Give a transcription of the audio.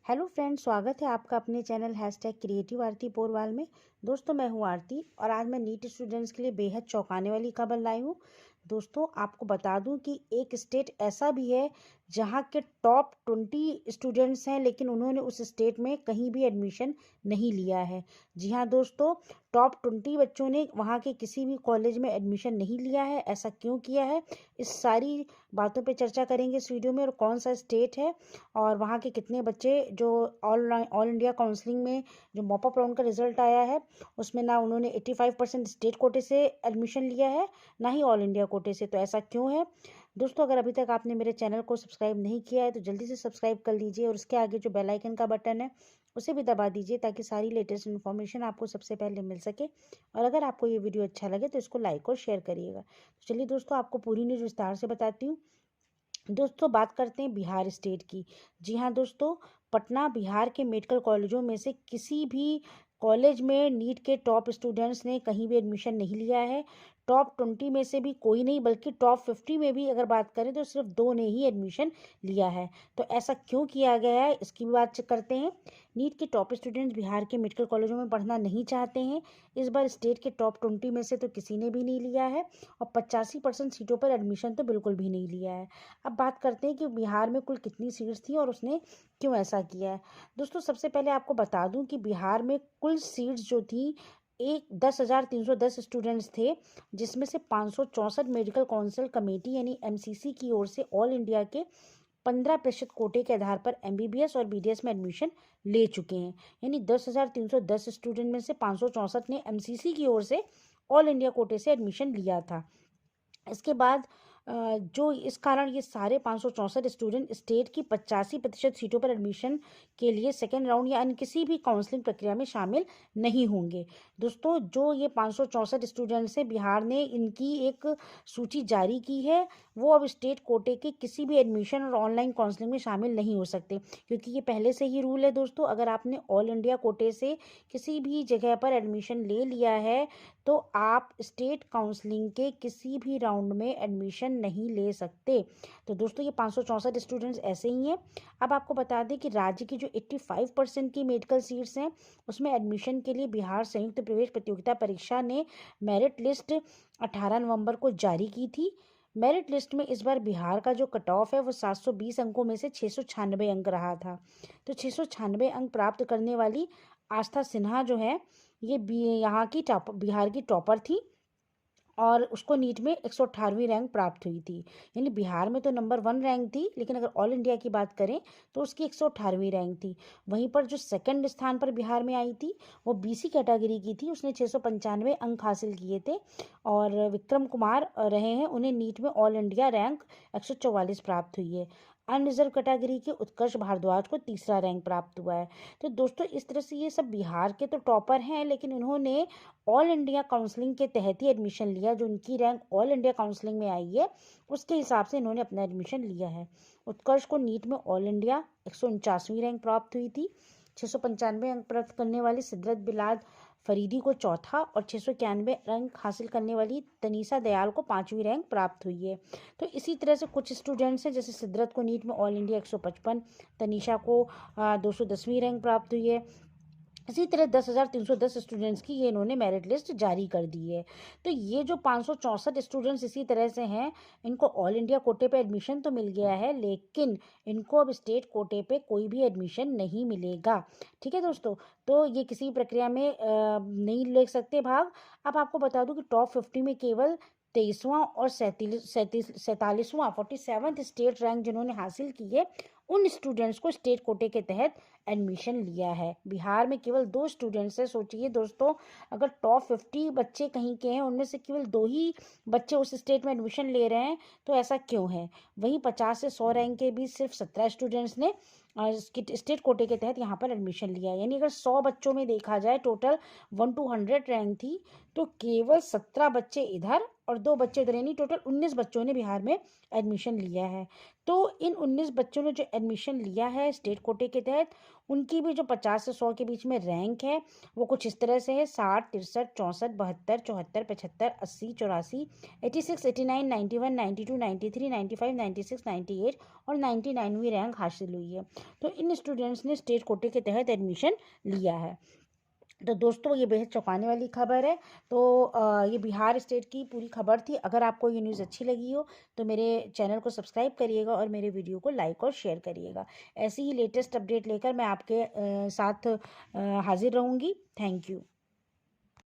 Hello friends, स्वागत है आपका अपने चैनल #क्रिएटिव आरती पोरवाल में। दोस्तों, मैं हूं आरती और आज मैं नीट स्टूडेंट्स के लिए बेहद चौंकाने वाली खबर लाई हूं। दोस्तों, आपको बता दूं कि एक स्टेट ऐसा भी है जहां के टॉप 20 स्टूडेंट्स हैं, लेकिन उन्होंने उस स्टेट में कहीं भी एडमिशन नहीं लिया है। जी हाँ दोस्तों, टॉप 20 बच्चों ने वहां के किसी भी कॉलेज में एडमिशन नहीं लिया है। ऐसा क्यों किया है, इस सारी बातों पर चर्चा करेंगे इस वीडियो में। और कौन सा स्टेट है और वहाँ के कितने बच्चे जो ऑल इंडिया काउंसलिंग में जो मॉप अप राउंड का रिजल्ट आया है उसमें ना उन्होंने 85% स्टेट कोटे से एडमिशन लिया है, ना ही ऑल इंडिया कोटे से। तो ऐसा क्यों है दोस्तों? अगर अभी तक आपने मेरे चैनल को सब्सक्राइब नहीं किया है तो जल्दी से सब्सक्राइब कर लीजिए और उसके आगे जो बेल आइकन का बटन है उसे भी दबा दीजिए ताकि सारी लेटेस्ट इन्फॉर्मेशन आपको सबसे पहले मिल सके। और अगर आपको ये वीडियो अच्छा लगे तो इसको लाइक और शेयर करिएगा। तो चलिए दोस्तों, आपको पूरी न्यूज़ विस्तार से बताती हूँ। दोस्तों, बात करते हैं बिहार स्टेट की। जी हाँ दोस्तों, पटना बिहार के मेडिकल कॉलेजों में से किसी भी कॉलेज में नीट के टॉप स्टूडेंट्स ने कहीं भी एडमिशन नहीं लिया है। टॉप 20 में से भी कोई नहीं, बल्कि टॉप 50 में भी अगर बात करें तो सिर्फ 2 ने ही एडमिशन लिया है। तो ऐसा क्यों किया गया है, इसकी भी बात करते हैं। नीट के टॉप स्टूडेंट्स बिहार के मेडिकल कॉलेजों में पढ़ना नहीं चाहते हैं। इस बार स्टेट के टॉप 20 में से तो किसी ने भी नहीं लिया है और 85% सीटों पर एडमिशन तो बिल्कुल भी नहीं लिया है। अब बात करते हैं कि बिहार में कुल कितनी सीट्स थी और उसने क्यों ऐसा किया है। दोस्तों, सबसे पहले आपको बता दूं कि बिहार में कुल सीट्स जो थी 10,310 स्टूडेंट्स थे, जिसमें से 564 मेडिकल काउंसिल कमेटी यानी एमसीसी की ओर से ऑल इंडिया के 15% कोटे के आधार पर एमबीबीएस और बीडीएस में एडमिशन ले चुके हैं। यानी 10,310 स्टूडेंट में से 564 ने एमसीसी की ओर से ऑल इंडिया कोटे से एडमिशन लिया था। इसके बाद जो इस कारण ये सारे 564 स्टूडेंट स्टेट की 85% सीटों पर एडमिशन के लिए सेकेंड राउंड या अन्य किसी भी काउंसलिंग प्रक्रिया में शामिल नहीं होंगे। दोस्तों, जो ये 564 स्टूडेंट्स हैं, बिहार ने इनकी एक सूची जारी की है। वो अब स्टेट कोटे के किसी भी एडमिशन और ऑनलाइन काउंसलिंग में शामिल नहीं हो सकते, क्योंकि ये पहले से ही रूल है दोस्तों। अगर आपने ऑल इंडिया कोटे से किसी भी जगह पर एडमिशन ले लिया है तो आप स्टेट काउंसलिंग के किसी भी राउंड में एडमिशन नहीं ले सकते। तो दोस्तों, ये 564 स्टूडेंट्स ऐसे ही हैं। अब आपको बता दें कि राज्य की जो 85% की मेडिकल सीट्स हैं उसमें एडमिशन के लिए बिहार संयुक्त प्रवेश प्रतियोगिता परीक्षा ने मेरिट लिस्ट 18 नवंबर को जारी की थी। मेरिट लिस्ट में इस बार बिहार का जो कट ऑफ है वो 720 अंकों में से 696 अंक रहा था। तो 696 अंक प्राप्त करने वाली आस्था सिन्हा जो है, ये यहाँ की बिहार की टॉपर थी और उसको नीट में 118वीं रैंक प्राप्त हुई थी। यानी बिहार में तो नंबर 1 रैंक थी, लेकिन अगर ऑल इंडिया की बात करें तो उसकी 118वीं रैंक थी। वहीं पर जो सेकंड स्थान पर बिहार में आई थी वो बीसी कैटेगरी की थी, उसने 695 अंक हासिल किए थे। और विक्रम कुमार रहे हैं, उन्हें नीट में ऑल इंडिया रैंक 144 प्राप्त हुई है। अनरिजर्व कैटेगरी के उत्कर्ष भारद्वाज को तीसरा रैंक प्राप्त हुआ है। तो दोस्तों, इस तरह से ये सब बिहार के तो टॉपर हैं, लेकिन इन्होंने ऑल इंडिया काउंसलिंग के तहत ही एडमिशन लिया। जो उनकी रैंक ऑल इंडिया काउंसलिंग में आई है उसके हिसाब से इन्होंने अपना एडमिशन लिया है। उत्कर्ष को नीट में ऑल इंडिया 149वीं रैंक प्राप्त हुई थी। 695 अंक प्राप्त करने वाली सिद्रत बिलाद फरीदी को चौथा और 691 रैंक हासिल करने वाली तनीषा दयाल को 5वीं रैंक प्राप्त हुई है। तो इसी तरह से कुछ स्टूडेंट्स हैं, जैसे सिद्रत को नीट में ऑल इंडिया 155, तनीषा को 210वीं रैंक प्राप्त हुई है। इसी तरह 10,310 स्टूडेंट्स की ये इन्होंने मेरिट लिस्ट जारी कर दी है। तो ये जो 564 स्टूडेंट्स इसी तरह से हैं, इनको ऑल इंडिया कोटे पे एडमिशन तो मिल गया है, लेकिन इनको अब स्टेट कोटे पे कोई भी एडमिशन नहीं मिलेगा। ठीक है दोस्तों, तो ये किसी प्रक्रिया में नहीं ले सकते भाग। अब आपको बता दूं कि टॉप 50 में केवल 23वां और 47वां 47th स्टेट रैंक जिन्होंने हासिल की है, उन स्टूडेंट्स को स्टेट कोटे के तहत एडमिशन लिया है। बिहार में केवल 2 स्टूडेंट्स हैं। सोचिए दोस्तों, अगर टॉप 50 बच्चे कहीं के हैं, उनमें से केवल 2 ही बच्चे उस स्टेट में एडमिशन ले रहे हैं, तो ऐसा क्यों है? वहीं 50 से 100 रैंक के बीच सिर्फ 17 स्टूडेंट्स ने स्टेट कोटे के तहत यहाँ पर एडमिशन लिया है। यानी अगर 100 बच्चों में देखा जाए, टोटल 1 to 100 रैंक थी, तो केवल 17 बच्चे इधर और 2 बच्चे उधर, यानी टोटल 19 बच्चों ने बिहार में एडमिशन लिया है। तो इन 19 बच्चों ने जो एडमिशन लिया है स्टेट कोटे के तहत, उनकी भी जो 50 से 100 के बीच में रैंक है वो कुछ इस तरह से है: 60, 63, 64, 72, 74, 75, 80, 84, 86, 89, 91, 92, 93, 95, 96, 98 और 99वीं रैंक हासिल हुई है। तो इन स्टूडेंट्स ने स्टेट कोटे के तहत एडमिशन लिया है। तो दोस्तों ये बेहद चौंकाने वाली खबर है। तो ये बिहार स्टेट की पूरी खबर थी। अगर आपको ये न्यूज़ अच्छी लगी हो तो मेरे चैनल को सब्सक्राइब करिएगा और मेरे वीडियो को लाइक और शेयर करिएगा। ऐसी ही लेटेस्ट अपडेट लेकर मैं आपके साथ हाजिर रहूँगी। Thank you.